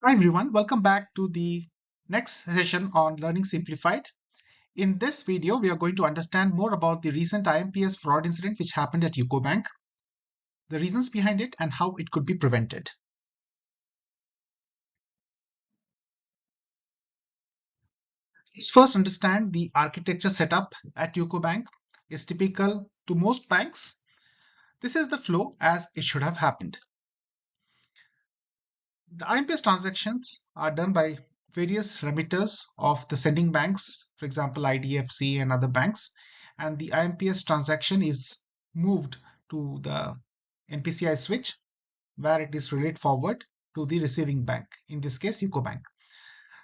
Hi everyone, welcome back to the next session on Learning Simplified. In this video, we are going to understand more about the recent IMPS fraud incident which happened at UCO Bank, the reasons behind it, and how it could be prevented. Let's first understand the architecture setup at UCO Bank is typical to most banks. This is the flow as it should have happened. The IMPS transactions are done by various remitters of the sending banks, for example, IDFC and other banks, and the IMPS transaction is moved to the NPCI switch where it is relayed forward to the receiving bank, in this case, UCO Bank.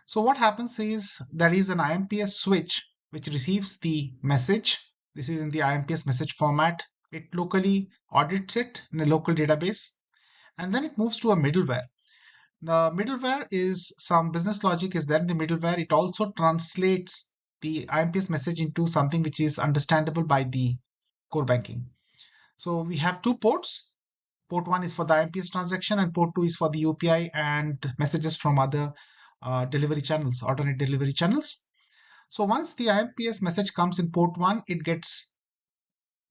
So what happens is there is an IMPS switch which receives the message. This is in the IMPS message format. It locally audits it in a local database, and then it moves to a middleware. The middleware is some business logic is there in the middleware. It also translates the IMPS message into something which is understandable by the core banking. So we have two ports. Port 1 is for the IMPS transaction and port 2 is for the UPI and messages from other delivery channels, alternate delivery channels. So once the IMPS message comes in port 1, it gets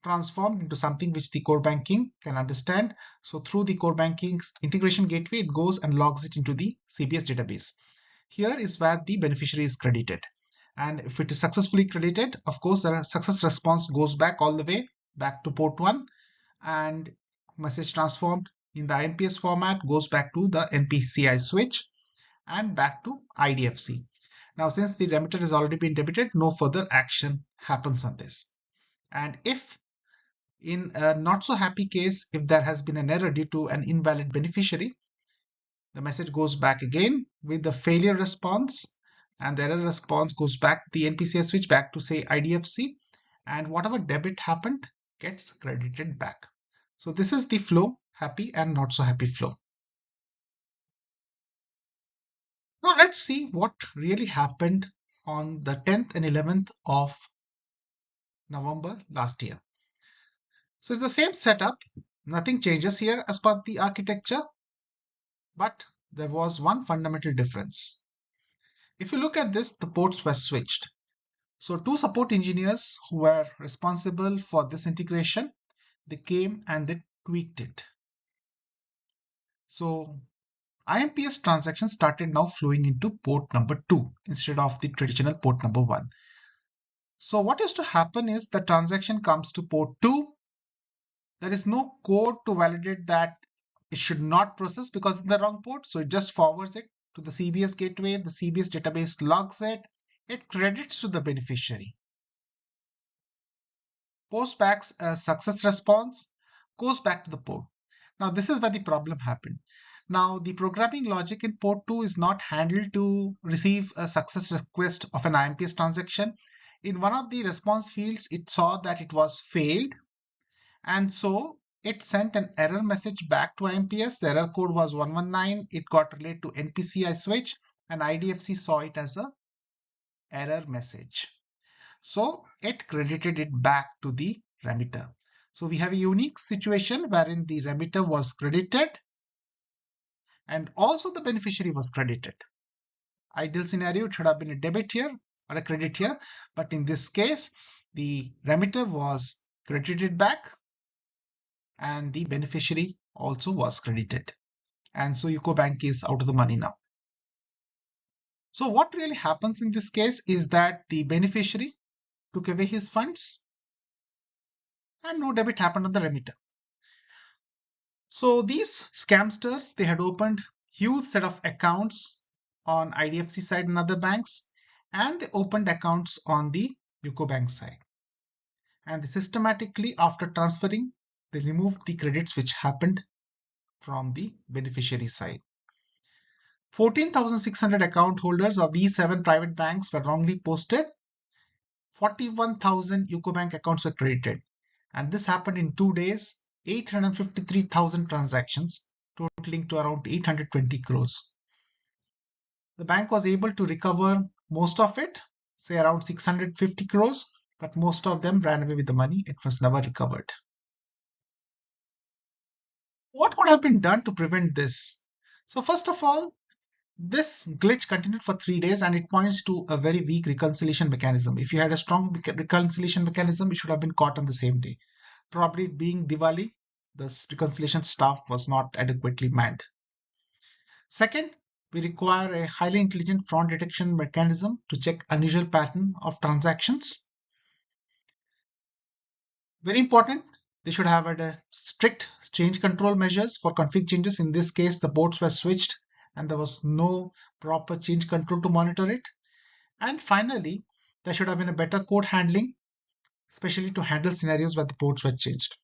transformed into something which the core banking can understand. So through the core banking integration gateway, it goes and logs it into the CBS database. Here is where the beneficiary is credited. And if it is successfully credited, of course, the success response goes back all the way back to port 1, and message transformed in the IMPS format goes back to the NPCI switch and back to IDFC. Now, since the remitter has already been debited, no further action happens on this. And if in a not so happy case, if there has been an error due to an invalid beneficiary, the message goes back again with the failure response, and the error response goes back the NPCI switch back to say IDFC, and whatever debit happened gets credited back. So this is the flow, happy and not so happy flow. Now let's see what really happened on the 10th and 11th of November last year. So it's the same setup, nothing changes here as per the architecture, but there was one fundamental difference. If you look at this, the ports were switched. So two support engineers who were responsible for this integration, they came and they tweaked it. So IMPS transactions started now flowing into port number 2 instead of the traditional port number 1. So what used to happen is the transaction comes to port 2. There is no code to validate that it should not process because it's the wrong port. So it just forwards it to the CBS gateway. The CBS database logs it. It credits to the beneficiary. Posts back a success response, goes back to the port. Now this is where the problem happened. Now the programming logic in port 2 is not handled to receive a success request of an IMPS transaction. In one of the response fields, it saw that it was failed, and so it sent an error message back to IMPS. The error code was 119. It got relayed to NPCI switch, and IDFC saw it as a error message. So it credited it back to the remitter. So we have a unique situation wherein the remitter was credited and also the beneficiary was credited. Ideal scenario, it should have been a debit here or a credit here, but in this case, the remitter was credited back and the beneficiary also was credited. And so UCO Bank is out of the money now. So what really happens in this case is that the beneficiary took away his funds and no debit happened on the remitter. So these scamsters, they had opened huge set of accounts on IDFC side and other banks, and they opened accounts on the UCO Bank side. And they systematically, after transferring, they removed the credits which happened from the beneficiary side. 14,600 account holders of these 7 private banks were wrongly posted. 41,000 UCO Bank accounts were credited. And this happened in 2 days, 853,000 transactions, totaling to around 820 crores. The bank was able to recover most of it, say around 650 crores, but most of them ran away with the money. It was never recovered. What could have been done to prevent this? So first of all, This glitch continued for 3 days and it points to a very weak reconciliation mechanism. If you had a strong reconciliation mechanism, it should have been caught on the same day. Probably being Diwali, the reconciliation staff was not adequately manned. Second, we require a highly intelligent fraud detection mechanism to check unusual pattern of transactions. Very important, they should have had a strict change control measures for config changes. In this case, the ports were switched and there was no proper change control to monitor it. And finally, there should have been a better code handling, especially to handle scenarios where the ports were changed.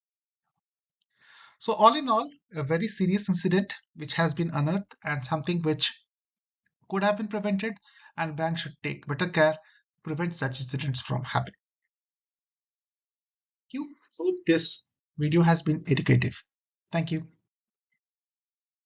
So all in all, a very serious incident which has been unearthed and something which could have been prevented, and banks should take better care to prevent such incidents from happening. Thank you. Hope this video has been educative. Thank you.